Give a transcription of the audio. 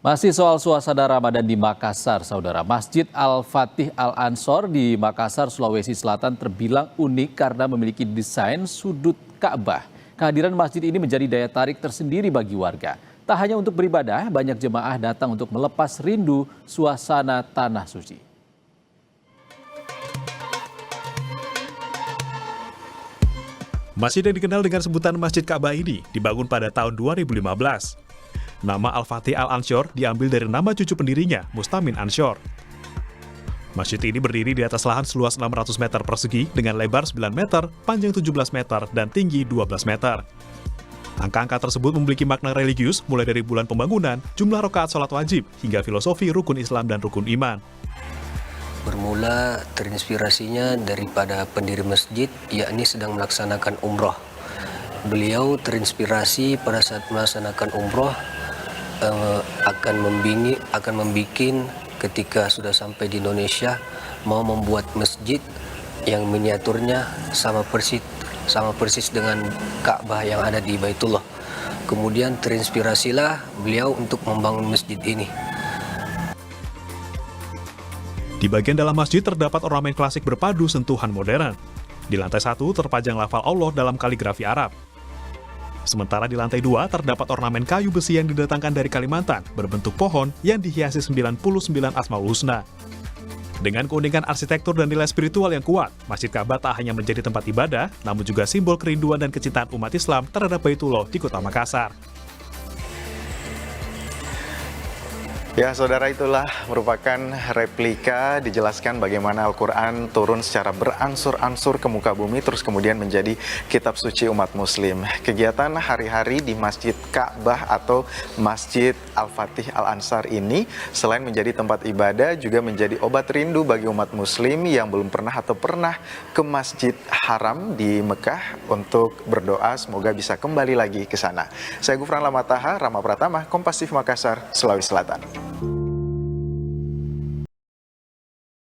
Masih soal suasana Ramadan di Makassar, Saudara. Masjid Al-Fatih Al-Ansor di Makassar, Sulawesi Selatan terbilang unik karena memiliki desain sudut Ka'bah. Kehadiran masjid ini menjadi daya tarik tersendiri bagi warga. Tak hanya untuk beribadah, banyak jemaah datang untuk melepas rindu suasana tanah suci. Masjid yang dikenal dengan sebutan Masjid Ka'bah ini dibangun pada tahun 2015. Nama Al-Fatih Al-Ansor diambil dari nama cucu pendirinya, Mustamin Ansor. Masjid ini berdiri di atas lahan seluas 600 meter persegi dengan lebar 9 meter, panjang 17 meter, dan tinggi 12 meter. Angka-angka tersebut memiliki makna religius mulai dari bulan pembangunan, jumlah rakaat sholat wajib, hingga filosofi rukun Islam dan rukun iman. Bermula terinspirasinya daripada pendiri masjid, yakni sedang melaksanakan umroh. Beliau terinspirasi pada saat melaksanakan umroh, akan membikin ketika sudah sampai di Indonesia mau membuat masjid yang miniaturnya sama persis dengan Ka'bah yang ada di Baitullah. Kemudian terinspirasilah beliau untuk membangun masjid ini. Di bagian dalam masjid terdapat ornamen klasik berpadu sentuhan modern. Di lantai 1 terpajang lafal Allah dalam kaligrafi Arab. Sementara di lantai 2 terdapat ornamen kayu besi yang didatangkan dari Kalimantan berbentuk pohon yang dihiasi 99 Asmaul Husna. Dengan keunikan arsitektur dan nilai spiritual yang kuat, Masjid Ka'bah tak hanya menjadi tempat ibadah, namun juga simbol kerinduan dan kecintaan umat Islam terhadap Baitullah di Kota Makassar. Ya, saudara, itulah merupakan replika dijelaskan bagaimana Al-Quran turun secara berangsur-angsur ke muka bumi, terus kemudian menjadi kitab suci umat muslim. Kegiatan hari-hari di Masjid Ka'bah atau Masjid Al-Fatih Al-Ansar ini, selain menjadi tempat ibadah, juga menjadi obat rindu bagi umat muslim yang belum pernah atau pernah ke Masjid Haram di Mekah untuk berdoa semoga bisa kembali lagi ke sana. Saya Gufran Lamataha, Rama Pratama, Kompas TV Makassar, Sulawesi Selatan.